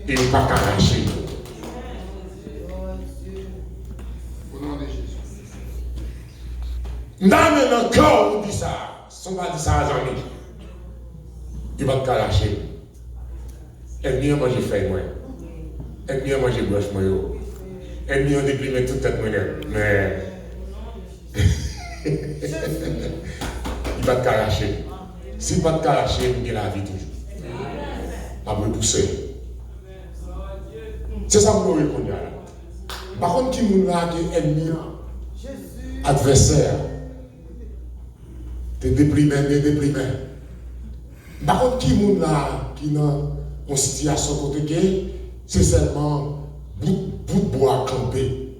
Et il pas arracher. Au nom de Jésus. Dans le corps, on dit ça. Si on va dire ça à Zami, il va te arracher. Et mieux manger feuille, moi. Et mieux manger broche, moi. Et mieux déprimer toute tête, moi. Mais. Il va te arracher. S'il va te arracher, il y a la vie toujours. À me pousser. C'est ça que nous répondons là. Par contre, qui nous a qui est ennemi, adversaire, t'es déprimé. Par contre, qui nous a qui dans une situation côté, c'est seulement bout de bois campé.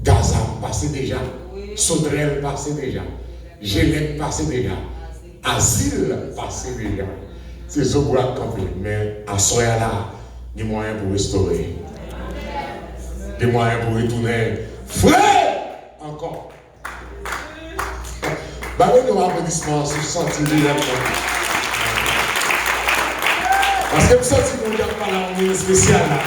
Gaza passé déjà, Sauterelle passé déjà, Gélette passé déjà, Asile passé déjà. C'est ce bois campé. Mais à ce là, des moyens pour restaurer. Des moyens pour retourner frais encore. Balayez-nous un applaudissement si vous sentez bien. Parce que vous sentez qu'on n'y a pas la spéciale là.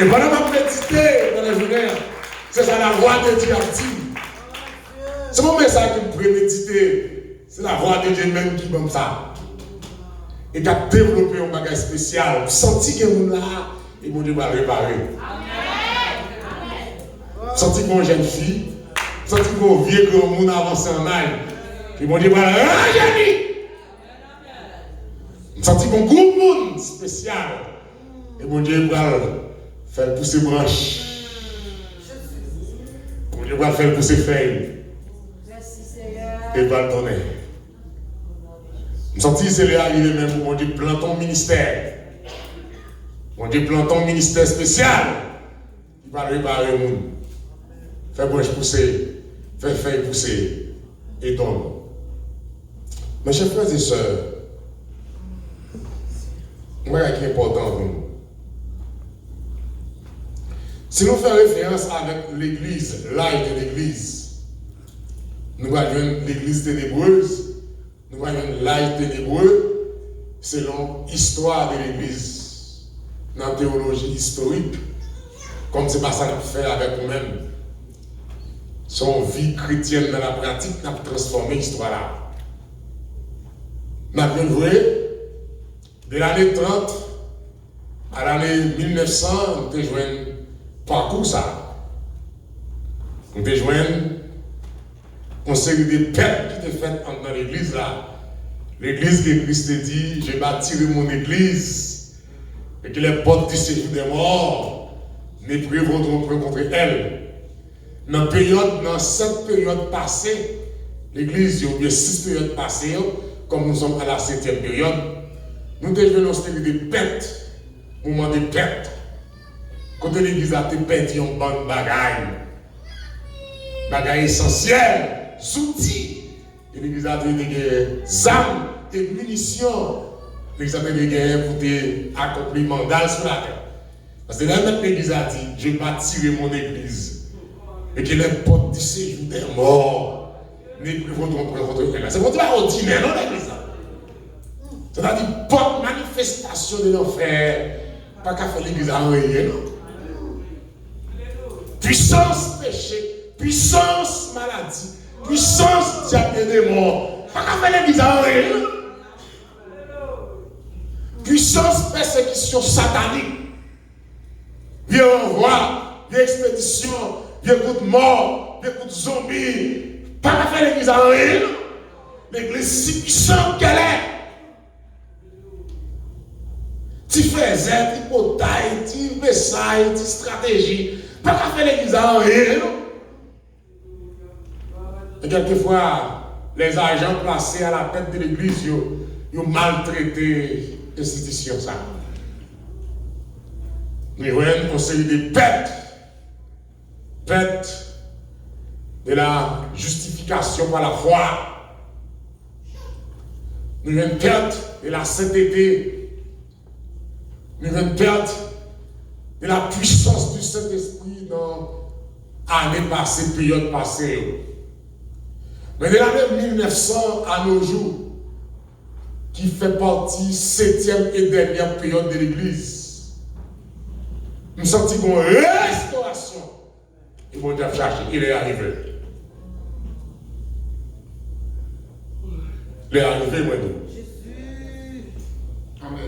Et pendant ma méditer dans la journée, c'est ça la voix de Dieu active. C'est mon message que vous pouvez méditer. C'est la voix de Dieu même qui comme ça. Et qui a développé un bagage spécial. Vous sentez que vous là, et mon Dieu va réparer. Vous sentez que mon jeune fille, vous sentez que mon vieux grand monde avance en âge, et mon Dieu va réparer. Vous sentez que mon gros monde spécial, et mon Dieu va faire pousser branches. Mon Dieu va faire pousser feuilles. Et va le donner. Je me sens c'est arrivé même pour mon Dieu plan ton ministère. Mon Dieu plan ton ministère spécial. Il va réparer le monde. Faire branche pousser, faire feuille pousser et donne. Mes chers frères et sœurs, moi, qui est important pour nous. Si nous faisons référence avec l'église, l'âge de l'église, nous voyons l'église ténébreuse, nous voyons l'âge ténébreux selon l'histoire de l'église, dans la théologie historique, comme c'est pas ça qu'on fait avec nous-mêmes. Son vie chrétienne dans la pratique n'a pas transformé l'histoire là. Nous avons joué de l'année 30 à l'année 1900, nous avons joué un parcours ça. Nous avons joué une série de pertes qui étaient faites dans l'église là. L'église que Christ a dit, j'ai bâti mon église, et que les portes du séjour des morts ne prévaudront point contre elle. Dans cette période passée, l'église, il y a bien 6 périodes passées, comme nous sommes à la 7e période, nous devons une série de pertes, moment de pertes. Quand l'église a été perdu en bonne bagaille, bagaille essentielle, outils. Et l'église a des armes, des munitions. L'église a des guerres pour accomplir le mandat sur la terre. Parce que là, l'église a dit, je bâtirai mon église. Et que les portes du séjour des morts ne prévaudront point contre elle. C'est pour dire ordinaire, non, l'église. C'est-à-dire, porte manifestation de l'enfer, pas qu'à faire l'église à rien. Puissance péché, puissance maladie, puissance diable des morts, pas qu'à faire l'église à rien. Puissance persécution satanique, vieux envoi, vieux expédition, vieux coup de mort, vieux coup de zombie, pas qu'à faire l'église à rien. L'église si puissante qu'elle est. Tu faisais, tu potailles, tu messailles, tu stratégie. Pas qu'à faire l'église à rien. Et quelquefois, les agents placés à la tête de l'église, ils ont maltraité l'institution. Nous voyons une série de pertes de la justification par la foi. Nous voyons une perte de la sainteté. Nous avons une perte de la puissance du Saint-Esprit dans l'année passée, période passée. Mais de l'année 1900 à nos jours, qui fait partie 7e et dernière période de l'Église. Nous sentons une restauration. Et mon Dieu a cherché, il est arrivé. Il est arrivé, moi, nous. Jésus. Amen.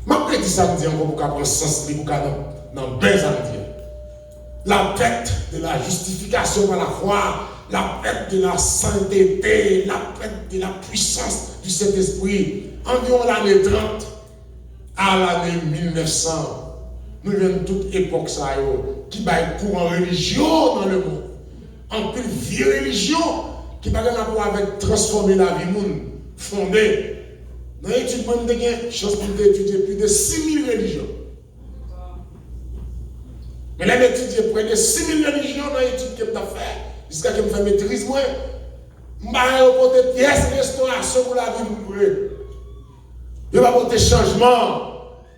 Je prédis samedi encore pour qu'on prenne sens pour qu'on dans bien samedi. La fête de la justification par la foi, la fête de la sainteté, la fête de la puissance du Saint-Esprit, environ l'année 30 à l'année 1900. Nous venons toute époque ça, qui va être courant religion dans le monde. En plus, vieille religion qui va avoir avec transformer la vie monde, fondée. Dans l'étude, moi, j'ai une chance d'étudier plus de 6000 religions. Mais là, j'ai étudié près de 6000 religions dans l'étude que je fait, jusqu'à ce que je me maîtrise. Moi, je vais apporter pièces de restauration pour la vie. Il va apporter changement.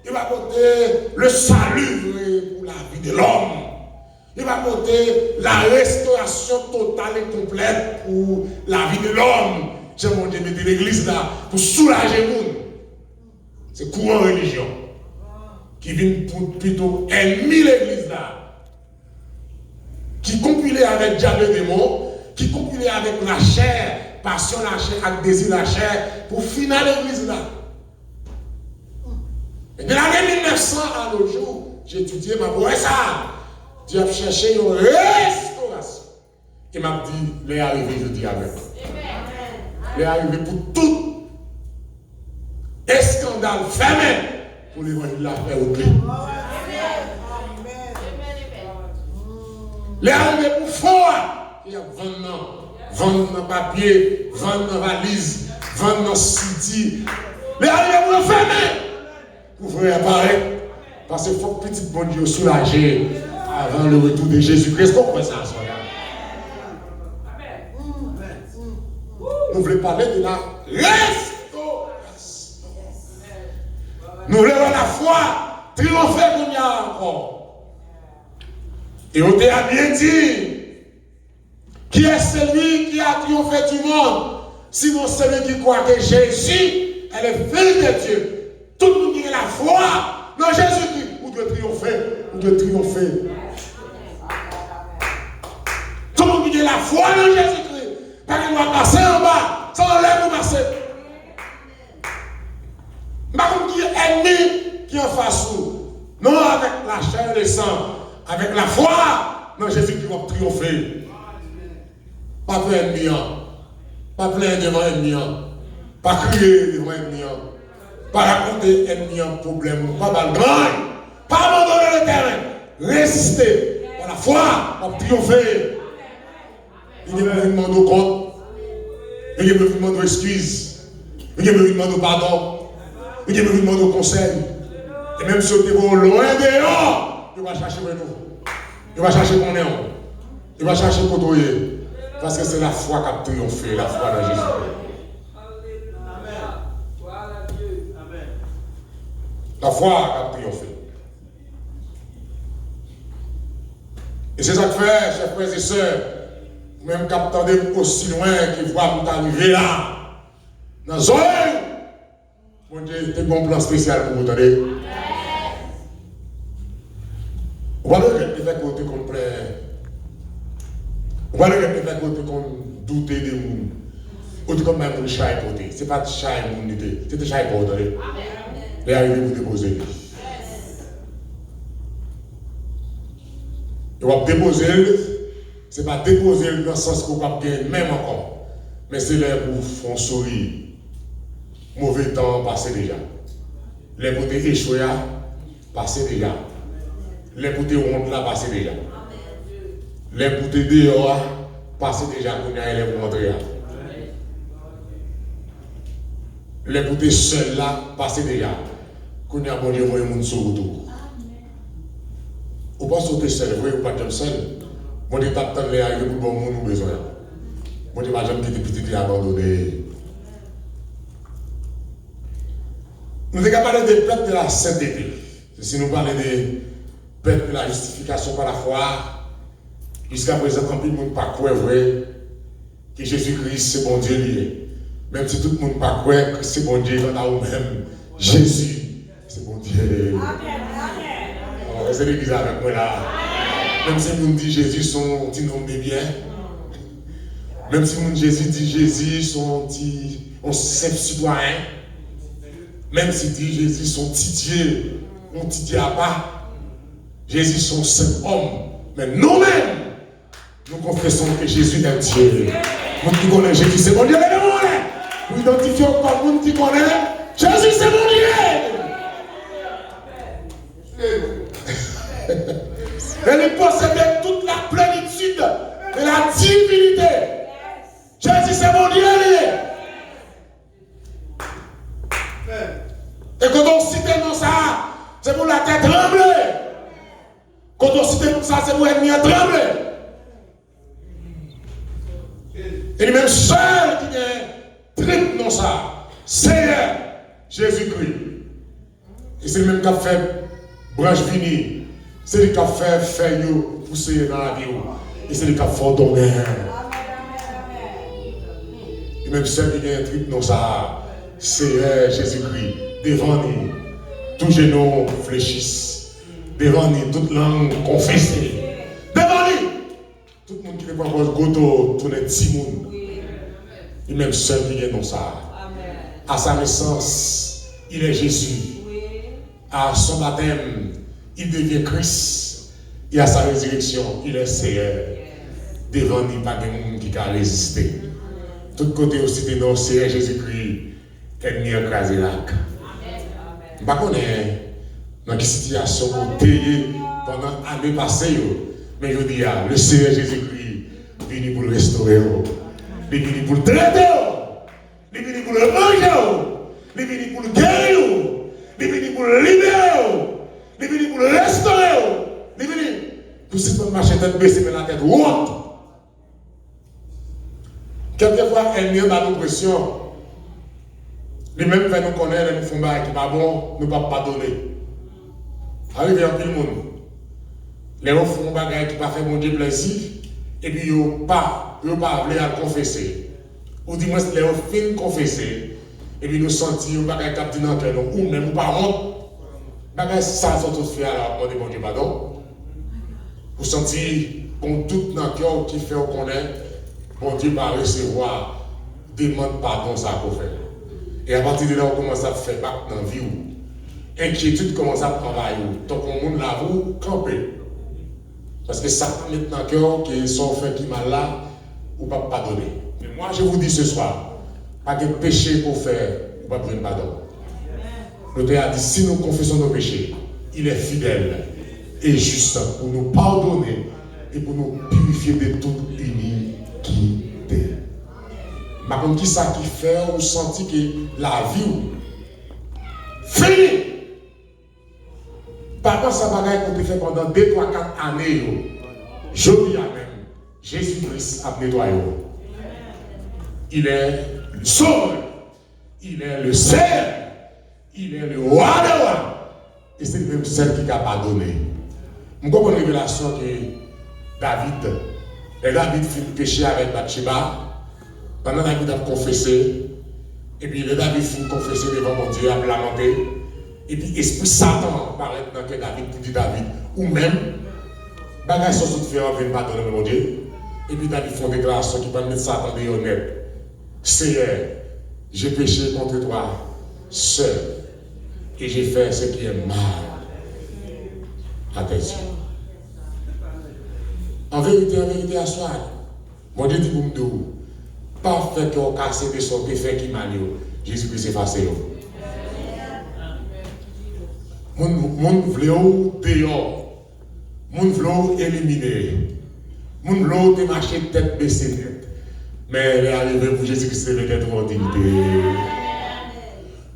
Il va apporter le salut pour la vie de l'homme. Il va apporter la restauration totale et complète pour la vie de l'homme. J'ai mon Dieu mettre l'église là pour soulager le monde. C'est courant religion qui vient plutôt ennemi l'église là. Qui compilé avec diable et démon, qui compilé avec la chair, passion la chair, avec désir la chair, pour finir l'église là. Et de l'année 1900 à nos jours, j'ai étudié ma voix ça. Dieu a cherché une restauration. Il m'a dit, il est arrivé, je dis avec. Il est arrivé pour tout scandale fermé pour l'évangile de la paix au pays. Il est arrivé pour foi. Il y a 20 ans, 20 ans papier, 20 ans valise, 20 ans city. Il est arrivé pour le fermer. Pour vous apparaître. Parce qu'il faut que petit bon Dieu soulager avant le retour de Jésus-Christ. Pourquoi ça, ça? Nous voulons parler de la restauration. Nous voulons la foi triompher comme il y a encore. Et on t'a bien dit, qui est celui qui a triomphé du monde? Sinon celui qui croit que Jésus est le Fils de Dieu. Tout le monde qui a la foi dans Jésus-Christ, ou de triompher, ou de triompher. Tout le monde qui a la foi dans Jésus-Christ. Pas qu'il doit passer en bas, sans lèvres ou passer. Pas comme qui est ennemi qui est en face de nous. Non avec la chair et le sang, avec la foi dans Jésus qui va triompher. Pas plein ennemi, pas plein devant ennemi, pas crier devant ennemi, pas raconter ennemi un problème, pas malgré, pas abandonner le terrain, résister par la foi pour triompher. Il y a besoin de demander compte. Il y a besoin de demander excuse. Il y a besoin de demander pardon. Il y a besoin de demander conseil. Et même si vous êtes loin dehors, il va chercher nous. Il va chercher qu'on est. Il va chercher qu'on est. Parce que c'est la foi qui a triomphé, la foi dans Jésus. La foi qui a triomphé. Et c'est ça que fait, chers frères et sœurs. Même quand vous attendez aussi loin que voit vous arriver là, dans zone, mon Dieu, c'est un bon plan spécial pour vous donner. On va le faire côté qu'on plaît. On va le faire côté qu'on doute des gens. Côté comme même le chat est côté. Ce n'est pas le chat et mon idée, c'est le chat est côté. Il est arrivé pour déposer. Il va déposer. Ce n'est pas déposer dans le sens qu'on va gagner même encore. Mais c'est là pour faire sourire. Mauvais temps passé déjà. Les pour échouer, passé déjà. Les pour honte là, passé déjà. Les pour dehors, passé déjà. Qu'on a les pour montrer. Les pour seul là, passé déjà. Qu'on a bon Dieu, voyez mon sur retour. Ou pas sauter seul, vous voyez, ou pas de seul. Moi, je t'attends les arriver pour bon monde, nous besoin. Moi, je ne vais jamais quitter petit et abandonner. Nous avons parlé des peuple de la sainteté. Si nous parlons des peuple de la justification par la foi, jusqu'à présent, quand il ne peut pas croire vrai que Jésus-Christ, c'est bon Dieu lié. Même si tout le monde ne pas croire que c'est bon Dieu, quand on même Jésus, c'est bon Dieu. Amen. C'est l'église avec moi là. Même si vous dit Jésus son petit nom de bien. Même si vous Jésus dit Jésus son petit simple citoyen. Même si dit Jésus son petit Dieu, mon petit Dieu à part. Jésus son saint homme. Mais nous-mêmes, nous confessons que Jésus est Dieu. Nous qui connaissons Jésus, c'est mon Dieu. Vous identifiez comme monde qui connaît Jésus, c'est mon Dieu. Et il possédait toute la plénitude de la divinité. Jésus, c'est mon Dieu. Et quand on cite dans ça, c'est pour la tête trembler. Quand on cite pour ça, c'est pour l'ennemi trembler. Et lui-même seul qui est triple dans ça, Seigneur Jésus-Christ. Et c'est le même qui a fait branche finie. C'est lui qui a fait feuille pousser dans la vie. Et c'est lui qui a fait donner. Et même seul qui est triple dans ça, Seigneur Jésus-Christ. Devant nous, tous genoux fléchissent. Devant nous, toute langue confessée. Devant nous, tout le monde qui n'est pas encore goto, tout le petit monde. Et même seul qui est dans ça. Amen. À sa naissance, il est Jésus. À son baptême, il devient Christ. Et à sa résurrection, il est Seigneur. Devant nous, pas de monde qui a résisté. Tout côté aussi de nos Seigneur Jésus-Christ, ennemi écrasé là. Je ne sais pas dans quelle situation vous payez pendant l'année passée, mais je dis, le Seigneur Jésus-Christ est venu pour le restaurer. Il est venu pour le traiter, il est venu pour le manger, il est venu pour le guérir, il est venu pour le libérer, il est venu pour le restaurer, il est venu pour si vous marchez tête baissée, mais la tête haute. Quelquefois, elle vient dans l'oppression. Les mêmes veulent nous connaître, nous font mal qui n'est pas bon, nous ne pouvons pas pardonner. Arrive un peu le monde. Les gens font des choses qui ne pas fait mon Dieu plaisir, et puis ils ne pas voulu à confesser. Ou du moins, les gens finissent confesser, et puis nous sentons des choses qui sont dans le cœur, ou même pas honte. Ça, ça tout fait alors, on dit mon Dieu pardon. Vous sentez qu'on tout dans le cœur qui fait qu'on est, mon Dieu va recevoir, demande pardon, ça pour faire. Et à partir de là, on commence à faire bac dans la vie. Inquiétude commence à travailler. Donc, on monde là, vous camper. Parce que ça met dans le cœur que son fait qui mal là, ou pas pardonner. Mais moi, je vous dis ce soir, pas de péché pour faire, ou pas prendre pardon. L'auteur a dit, si nous confessons nos péchés, il est fidèle et juste pour nous pardonner et pour nous purifier de toute iniquité. Mais comme qui ça qui fait, ou senti que la vie fini. Par contre, ça va qu'on te fait pendant 2, 3, 4 années. Je dis à même, Jésus-Christ a nettoyé. Il est le sauveur, il est le Seigneur, il est le roi de rois. Et c'est même celle qui a pardonné. Je comprends une révélation que David fit pécher avec Bathsheba. Pendant David a confessé, et puis le David finit confesser devant mon Dieu, a lamenté, et puis esprit Satan paraît dans que David pour dire David, ou même, bagaille sont toutes fait en vain pardonner mon Dieu, et puis David fait une déclaration qui va mettre Satan de honnête. Seigneur, j'ai péché contre toi, seul, et j'ai fait ce qui est mal à tes yeux. En vérité, à soi, mon Dieu dit pour me dire, pas fait qu'on casse de son défait qui m'a dit, Jésus-Christ effacé. Mon vléau dehors, mon vléau éliminé, mon vléau te marcher tête baissée. Mais elle est arrivée pour Jésus-Christ de être en dignité.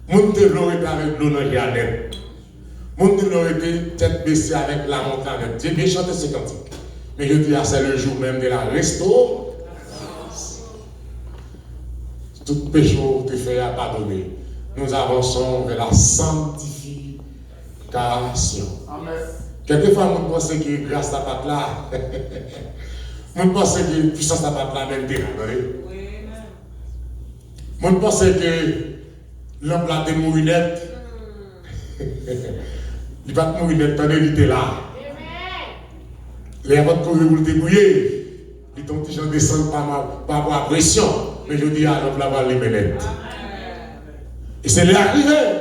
Mon vléau était avec l'eau dans la galette. Mon vléau était tête baissée avec la montagne. J'ai bien chanté ce cantique. Mais je dis, c'est le jour même de la restauration. Tout péché te fait à pardonner. Nous avançons vers la sanctification. Amen. Quelquefois, on pense que grâce à ta là, on pense que puissance à ta là, même dérape. Moi, je pensais que l'homme là, des mouinettes, il va te mourir net, t'en éviter là. Les avant de courir pour le débrouiller, ils t'ont dit j'en descends par ma pression. Mais je dis à l'homme là, va les menettes. Et c'est l'arrivée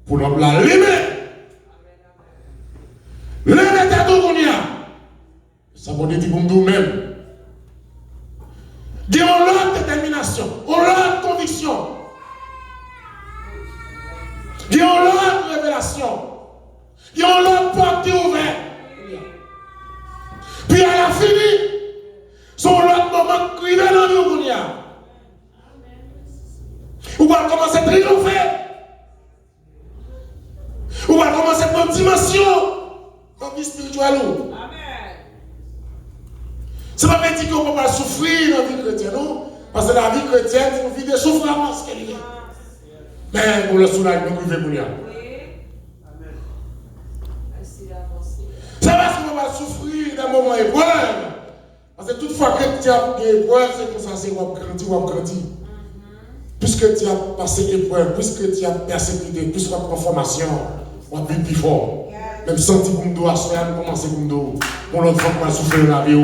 pour l'homme là, les menettes. Les menettes à tout qu'on y a. Ça veut dire pour nous-mêmes. Il y a une autre détermination, une autre conviction. Il y a une autre révélation. Il y a une autre porte qui est ouverte. Puis à la fin, son autre moment de crier dans le vie. Ou va commencer à triompher. Ou va commencer à prendre dimension dans la vie spirituelle. Ça ne veut pas dire qu'on ne peut pas souffrir dans la vie chrétienne, non? Parce que la vie chrétienne, c'est une vie de souffrance qu'elle est. Mais pour le soulagement, nous vivons pour nous. C'est parce qu'on ne peut pas souffrir d'un moment épreuve. Parce que toutefois que tu as des épreuves, c'est comme ça, c'est grandir. Puisque tu as passé l'épreuve, puisque tu as persécuté, puisque tu as conformation, on va vivre plus fort. Même senti comme nous, à soir, nous commencer comme nous. Pour l'autre fois, on va souffrir dans la vie.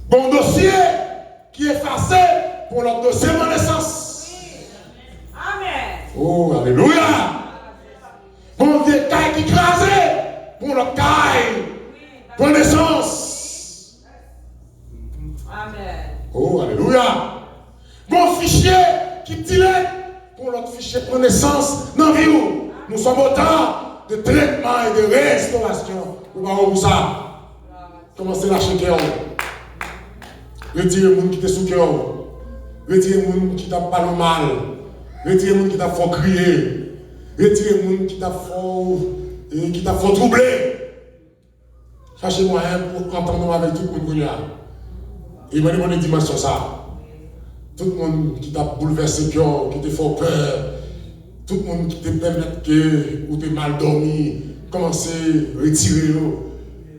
Bon dossier qui est effacé pour notre dossier de naissance. Amen. Oh, alléluia. Bon vieux caille qui crasé pour notre caille pour naissance. Amen. Oh, alléluia. Bon fichier qui dilette pour notre fichier pour naissance dans la vie. Nous sommes au temps de traitement et de restauration. Nous allons ça. Commencez à lâcher cœur. Retirez les gens qui te sous cœur. Retirez les gens qui t'a parlé mal. Retirez les gens qui t'a fait crier. Retirez les gens qui t'a fait troubler. Cherchez moyen pour entendre avec tout le monde. Et moi, je dimension ça. Tout le monde qui t'a bouleversé le cœur, qui t'a fait peur. Tout le monde qui te permet que ou t'es mal dormi. Commencez à retirer.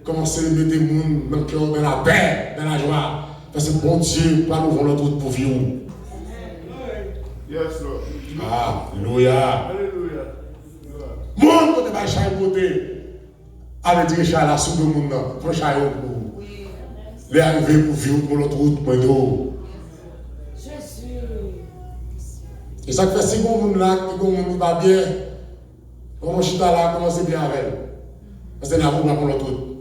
Commencez à mettre les gens dans le cœur, dans la paix, dans la joie. Parce que bon Dieu, pas nous voulons tout pour vivre. Yes, Lord. Alléluia. Monde côté ba chay côté. Avec dire chay la sous le monde là. Pour chay pour. Les arriver pour vivre pour l'autre route point d'eau. Jésus. Et ça fait si bon monde là, qui bon monde va bien. On chita là commencer bien avec. Parce que la route pour l'autre route.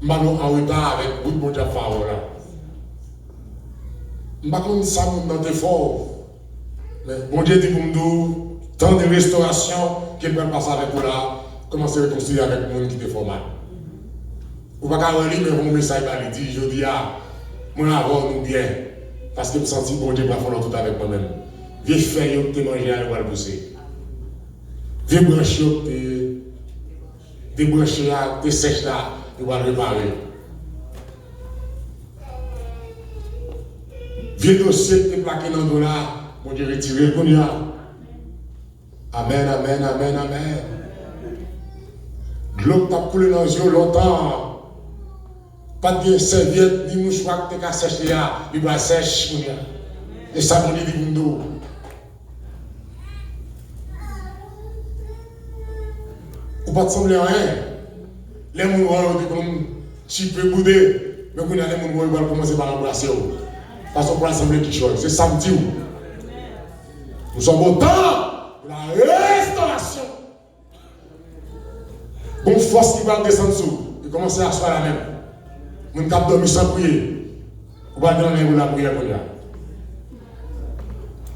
Mano en retard avec beaucoup de gens favorables là. Je ne sais pas si ça dans tes forts. Mais bon Dieu dit pour nous, temps de restauration qui peut passer avec vous là, commencez à réconcilier avec le monde qui te fait mal. Vous ne pouvez pas relire, mais mon message va dire, je dis, moi avant nous bien, parce que je me sens bon Dieu va faire tout avec moi-même. Viens faire, tu manger, à le pousser. Viens brancher, débrancher, tu sèches là, tu vas réparer. Viens dossier te plaqué dans le dollar, mon Dieu retiré le cognac. Amen, amen, amen, amen. L'eau t'a coulé dans les yeux longtemps. Pas de serviette, ni mouchoir que tu as séché là, il va sèche. Et ça, mon Dieu dit pour nous. Ou pas de sembler rien. Les gens vont comme tu peux bouder, mais quand les gens vont commencer par embrasser. Parce qu'on peut assembler quelque chose. C'est samedi. Nous sommes au temps de la restauration. Bon force qui va descendre sous. Et commencer à asseoir la même. Mon cap dormi sans prier. Ou pas dans la prière pour lui.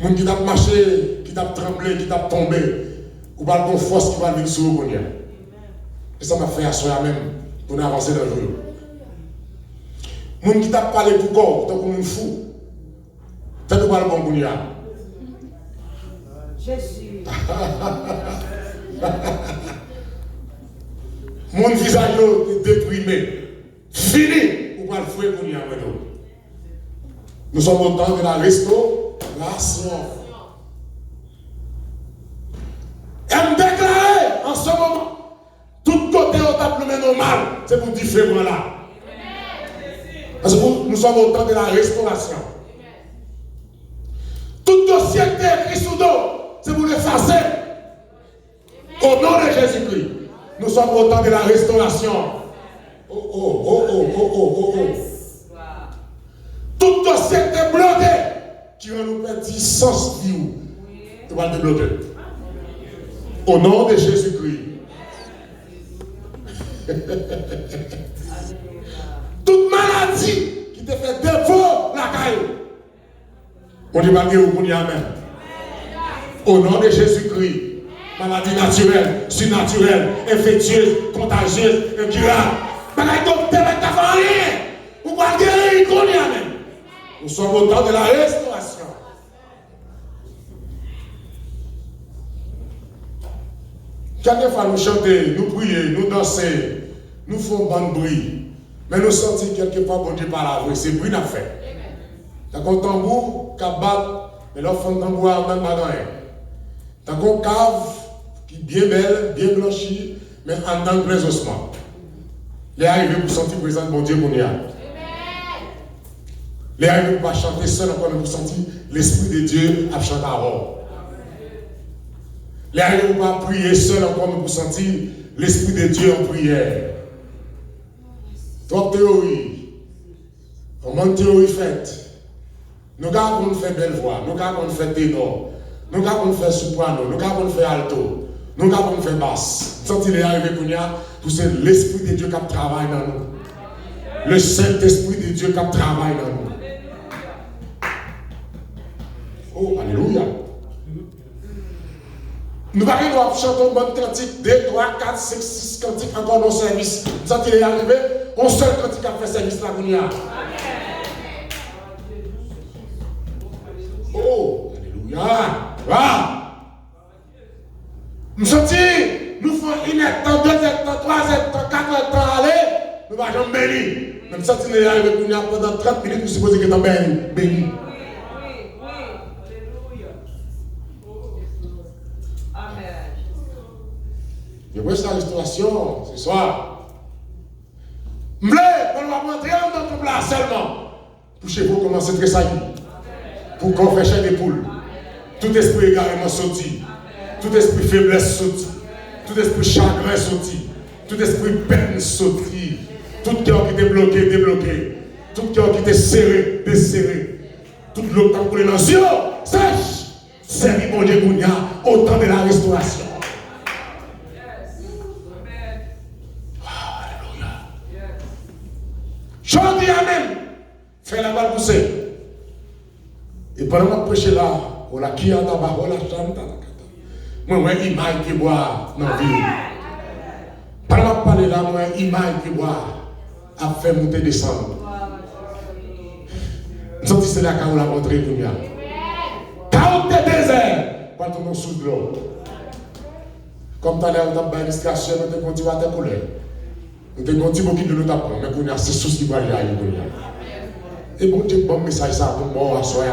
Mon qui t'a marché, qui t'a tremblé, qui t'a tombé. Ou pas bon force qui va venir sur vous. Et ça m'a fait asseoir même pour avancer dans le jour. Mon qui t'a parlé pour corps, tant comme un fou. Faites-nous pas le bon Bounia. Jésus. Mon visage est déprimé. Fini. Ou pas le fouet Bounia. Nous sommes au temps de la restauration. Et me déclarer en ce moment, tout côté au tableau normal, c'est pour différent là. nous sommes au temps de la restauration. Tout dossier qui est écrit sous dos, c'est pour l'effacer. Au nom de Jésus-Christ, nous sommes au temps de la restauration. Tout dossier qui est bloqué, qui va nous perdre sens de vie, tu vas le débloquer. Au nom de Jésus-Christ. Toute maladie qui te fait défaut la caille. On dit malgré vous, on dit amen. Au nom de Jésus-Christ. Maladie naturelle, surnaturelle, infectieuse, contagieuse, incurable. Maladie docteur n'est pas rien. Vous pouvez guérir, on dit amen. Nous sommes au temps de la restauration. Quelquefois nous chanter, nous prier, nous danser, nous faisons bon bruit. Mais nous sentons quelquefois bon Dieu par la voix. C'est bruit n'a fait. T'as un tambour qui bat, mais l'offre de tambour a même pas rien. T'as une cave qui est bien belle, bien blanchie, mais en dans plein ossements. Les arrivés pour sentir présent de mon Dieu qu'on y a. Les arrivés pour pas chanter seul encore, mais pour sentir l'Esprit de Dieu à chanter à bord. Les arrivés pour pas prier seul encore, mais pour sentir l'Esprit de Dieu en prière. Trop théorie. Comment théorie faite? Nous avons fait belle voix, nous avons fait ténor, nous avons fait soprano, nous avons fait alto, nous avons fait basse. Quand il est arrivé pour c'est l'Esprit de Dieu qui travaille dans nous. Le Saint-Esprit de Dieu qui travaille dans nous. Oh, alléluia. Nous allons chanter une bonne cantique, 2, 3, 4, 5, 6 cantiques encore dans le service. Quand il est arrivé, on seul cantique a fait service là. Oh, alléluia. Nous sentons, nous faisons 1 hectare, 2 hectares, 3 hectares, 4 hectares aller, nous ne allons jamais bénir. Même si nous arrivons pendant 30 minutes, nous supposons que nous sommes bénis. Je veux sa restauration ce soir. Je veux qu'on va rentrer dans ton plat seulement. Pour chez vous commencer à tressaillir. Pour qu'on fasse chair des poules. Tout esprit également sorti. Tout esprit faiblesse sorti. Tout esprit chagrin sorti. Tout esprit peine sorti. Tout cœur qui était bloqué, débloqué. Tout cœur qui était serré, desserré. Tout l'eau qui a coulé dans le ciel. Sèche. Servi mon Dieu Gounia au temps de la restauration. Je dis amen. Fais la balle pousser. Et pendant que je prêche là, on a qui a d'abord, on a chanté. Moi, je image qui boit dans la vie. Pendant que je parle là, moi, image qui boit a fait monter descendre. Nous sommes c'est là qu'on l'a montré pour nous. Quand tu es désert, pas tout le monde sous l'eau. Comme tu as l'air dans l'administration, nous te continuons à te couler. Nous te continuons beaucoup de nous apprendre, mais nous avons ces soucis qui vont aller. Et bon Dieu, bon message ça pour moi, soyez.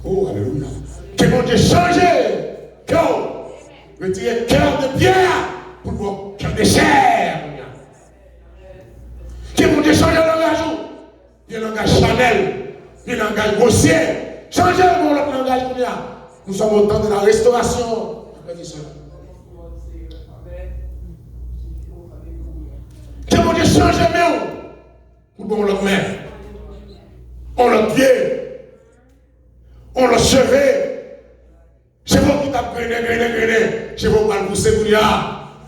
Oh, alléluia. Que bon Dieu change cœur. Retirer cœur de pierre pour voir cœur de chair. Que bon Dieu change le langage. Le langage Chanel, le langage grossier. Changez le langage. Nous sommes au temps de la restauration. Que mon Dieu change nous pour l'autre main, on l'autre pied, on l'autre cheveux. Je vous qui t'a grené, je vous parle pour ce que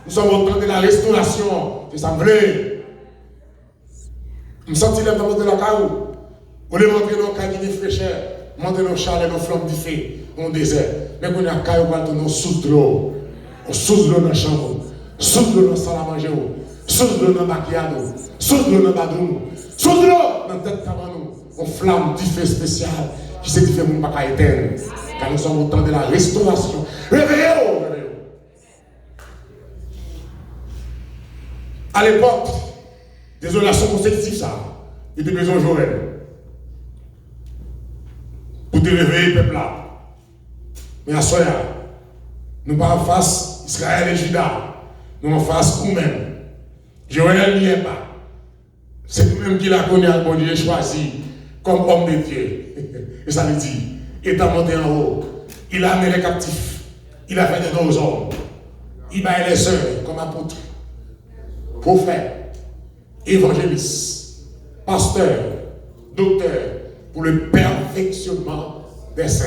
nous sommes au temps de la restauration. C'est ça, vrai. Nous sentons les temps de la caou. On les montre dans le cahier de fraîcheur, monter nos chalets, nos flammes du feu, on désert. Mais quand on a caillou, on a sous de l'eau. On sous de l'eau dans la chambre, sous de l'eau dans la salle à manger, sous de l'eau dans la maquillage, sous de l'eau dans la badoum, sous de l'eau dans la tête cabanou. On flamme du feu spécial qui s'est fait mon pas éteindre. Car nous sommes au temps de la restauration. Réveillez-vous! À l'époque, désolation consécutive, ça, il était besoin de Joël. Pour te réveiller, peuple là. Mais à Soya, nous pas en face Israël et Juda. Nous en face nous-mêmes. Joël n'y est pas. C'est lui-même qui l'a connu à bon Dieu choisi comme homme de Dieu. Et ça lui dit, étant monté en haut, il a amené les captifs, il a fait des dons aux hommes, il a les sœurs comme apôtres, prophètes, évangélistes, pasteurs, docteurs, pour le perfectionnement des saints.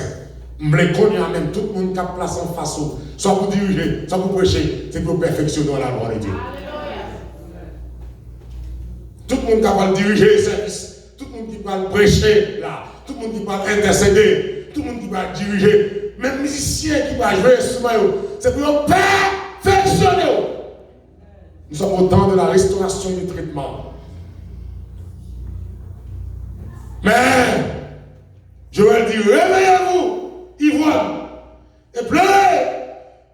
Je me connais même tout le monde qui a placé en face, soit pour diriger, soit pour prêcher, c'est pour perfectionner la loi de Dieu. Tout le monde qui va diriger le service, tout le monde qui va prêcher là, tout le monde qui va intercéder, tout le monde qui va diriger, même musicien qui va jouer instrument, c'est pour perfectionner. Nous sommes au temps de la restauration du traitement. Mais, je vais dire, réveillez-vous, ivrognes, et pleurez,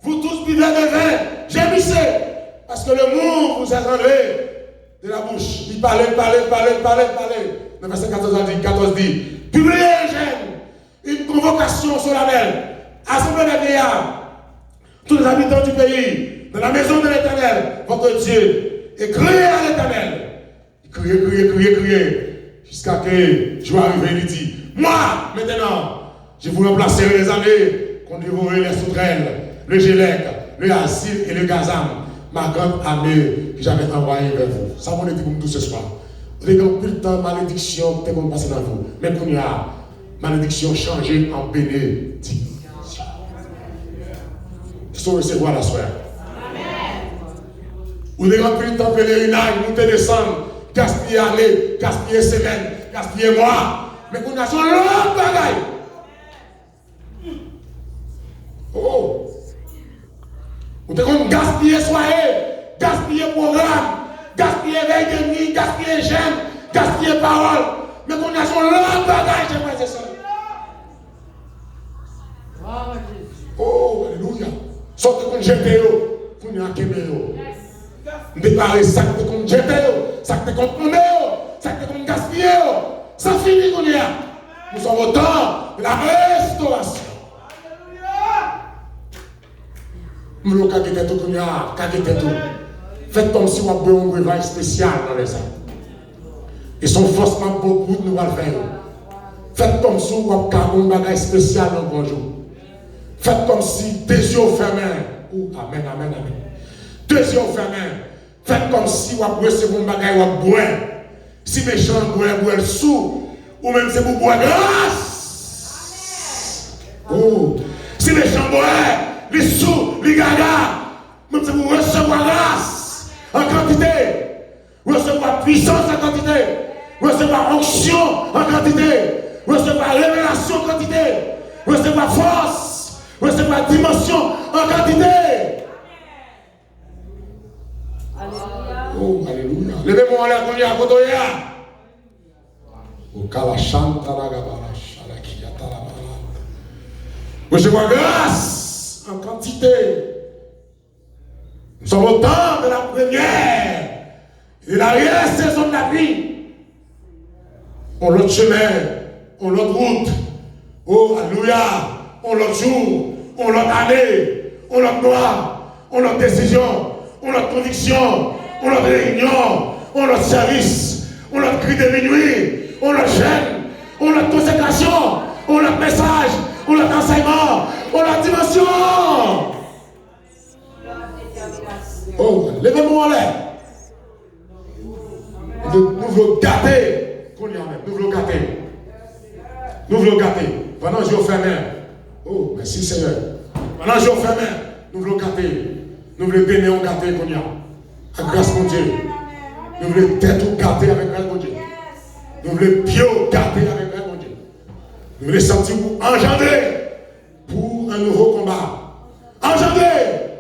vous tous buvez de vin, gémissez, parce que le monde vous a enlevé de la bouche. Il parlait. Le verset 14 dit, publiez, jeunes, une convocation solennelle, assemblée des vieillards, tous les habitants du pays, dans la maison de l'Éternel, votre Dieu, et criez à l'Éternel. Criez, jusqu'à que je vais arriver, il dit, moi, maintenant, je vous remplacerai les années qu'on dévorait les sauterelles, le Gélec, le Asile et le Gazam, ma grande armée que j'avais envoyée vers vous. Ça m'en est dit pour nous ce soir. Vous avez plus de temps, malédiction, peut-être qu'on passe dans vous. Mais qu'on y a malédiction changée en bénédiction. Il faut recevoir la soirée. Vous avez plus de temps, pèlerinage, monter, descendre, gaspiller année, gaspiller semaine, gaspiller mois. Mais qu'on a son long bagaille. Oh! Vous devez gaspiller soirée, gaspiller programme, gaspiller veille de nuit, gaspiller jeûne, gaspiller parole. Mais qu'on a son long bagage, j'aimerais c'est ça. Oh, alléluia. Sortez qu'on jette, vous n'y a qu'à déclarer ça que qu'on jette, ça que qu'on tourne, ça que qu'on gaspille. Ça finit qu'on y a. Nous sommes au temps de la restauration. Nous faites comme si on avait un brevet spécial dans les arbres. Et son forcément beaucoup de nous va le faire. Faites comme si on avait un bagage spécial dans le bonjour. Faites comme si des yeux fermés. Amen. Deux yeux fermés. Faites comme si on avait recevoir un bagage ou boire. Si méchant boire sous, ou même c'est pour boire grâce. Oh. Si méchant boire, les sous, les gaga, même c'est pour recevoir grâce en quantité, recevoir puissance en quantité, recevoir onction en quantité, recevoir révélation en quantité, recevoir force, recevoir dimension en quantité. Oh, alléluia. Levez-moi en l'air, qu'on y a Kotoya. Au Kalachanta la Gabalash, à la Kiyata la Bala. Recevoir grâce en quantité. Nous sommes au temps de la première et l'arrière-saison de la vie. On l'autre chemin, on l'autre route. Oh, alléluia. On l'autre jour, on l'autre année, on l'autre mois, on l'autre décision, on l'autre conviction, on l'autre réunion, on l'autre service, on l'autre cri de minuit, on l'autre chaîne, on l'autre consécration, on l'autre message, on l'autre enseignement, on l'autre dimension. Oh, levez-moi en l'air. Nous voulons gâter. Nous voulons gâter. Nous voulons gâter. Pendant que je vous ferme. Oh, merci Seigneur. Pendant que je vous ferme, nous voulons gâter. Nous voulons bénir, gâter, qu'on y a. À grâce, mon Dieu. Nous voulons tête gâter avec grâce, mon Dieu. Nous voulons bio gâter avec grâce, mon Dieu. Nous voulons sentir vous engendrer pour un nouveau combat. Engendrer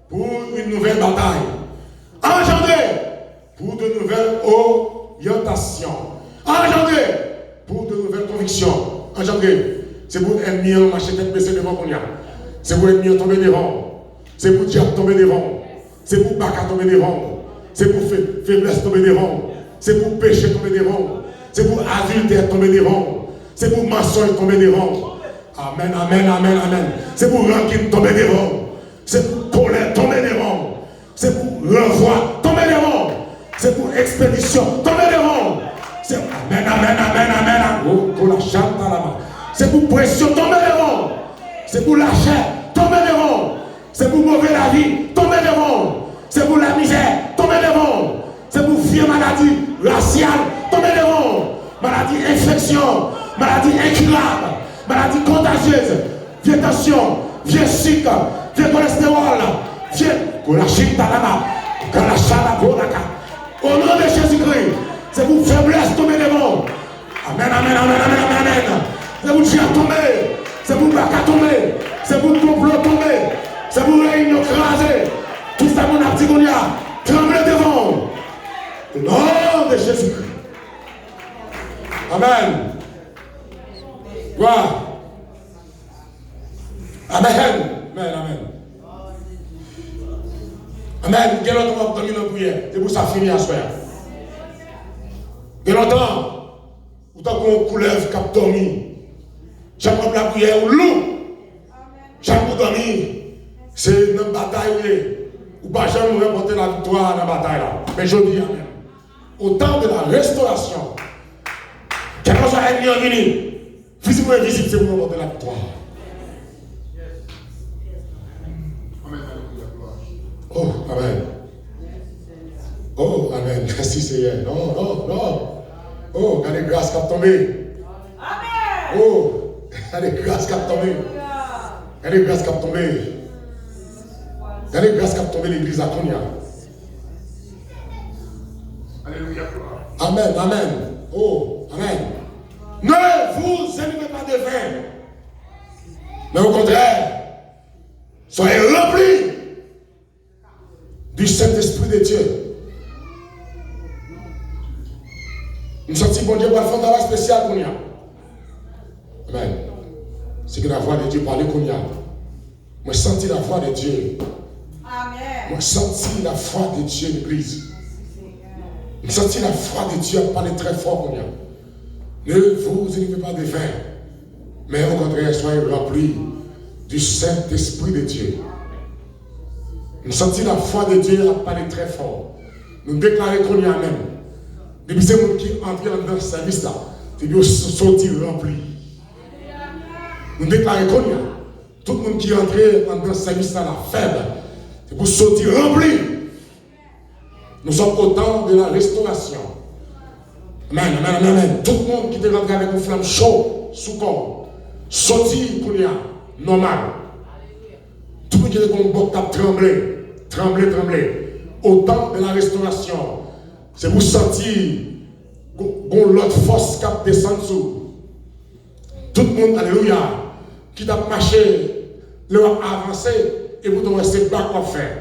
pour une nouvelle bataille. Engendrer pour de nouvelles orientations. Engendrer pour de nouvelles convictions. Engendrer. C'est pour ennemi en marcher tête baissée devant qu'on y a. C'est pour ennemi tomber devant. C'est pour diable tomber devant. C'est pour baka tomber devant. C'est pour faiblesse tomber devant. C'est pour péché tomber devant. C'est pour adultère tomber devant. C'est pour mensonge tomber devant. Amen. C'est pour rancune tomber devant. C'est pour colère tomber devant. C'est pour renvoi tomber devant. pour expédition. Tombez devant. C'est amen, amen, amen, amen. Oh, pour la chante à la main. C'est pour pression. Tombez devant. C'est pour la chair. Tombez devant. C'est pour mauvais la vie. Tombez devant. C'est pour la misère. Tombez devant. C'est pour vieux maladie raciale. Tombez devant. Maladie infection. Maladie incurable. Maladie contagieuse. Vieux tension. Vieux sucre. Vieux cholestérol. Vieux. Pour la chute à la main. Quand la chale pour la carte. Au nom de Jésus-Christ. C'est pour faiblesse tomber devant. Amen, amen, amen, amen, amen, amen. C'est pour Dieu tomber. C'est pour Baka tomber. C'est pour complot tomber. C'est pour réunion craser. Tout ça, mon artigonia. Tremblez devant. Au nom de Jésus-Christ. Amen. Gloire. Amen. Amen, amen. Amen. Quel autre moment dormir dans la prière? C'est pour ça finir à soir. Quel longtemps, ou tant qu'on coulève cap dormi. J'apprends la prière ou loup. J'apprends dormir. C'est une bataille où pas jamais remporter la victoire dans la bataille là. Mais je dis amen. Au temps de la restauration, quel que soit l'ennemi en venu, visible ou invisible, c'est pour remporter la victoire. Oh, amen. Oh, amen. Merci Seigneur. Non, non, non. Oh, regardez grâce qui a tombé. Amen. Oh, regardez grâce qui a tombé. Regardez grâce qui a tombé. Regardez grâce qui a tombé l'église à Konya. Alléluia. Amen, amen. Oh, amen. Ne vous élevez pas de vin. Mais au contraire, soyez remplis du Saint-Esprit de Dieu. Nous sortis bon Dieu pour faire un travail spécial pour nous. Amen. C'est que la voix de Dieu parlait pour nous. Moi, senti la voix de Dieu. Amen. Moi, senti la voix de Dieu, l'église. Moi, senti la voix de Dieu parler très fort pour nous. Ne vous élevez pas de vin, mais au contraire, soyez remplis du Saint-Esprit de Dieu. Nous sentons la foi de Dieu à parler très fort. Nous déclarons qu'on y a même. Depuis ces gens qui entrent dans le service là, c'est qu'ils sont remplis. Nous déclarons qu'on y a. Tout le monde qui entre dans le service là, faible, c'est pour sortir rempli. Nous sommes au temps de la restauration. Amen, amen, amen, amen. Tout le monde qui est rentré avec une flamme chaude sous corps, sortir qu'on y a, normal. Tout le monde qui est comme bon tape trembler, trembler, trembler. Au temps de la restauration, c'est vous sentir qu'on l'autre force qui descend dessous. Tout le monde, alléluia, qui t'a marché, leur avancé, et vous devez rester bas quoi faire.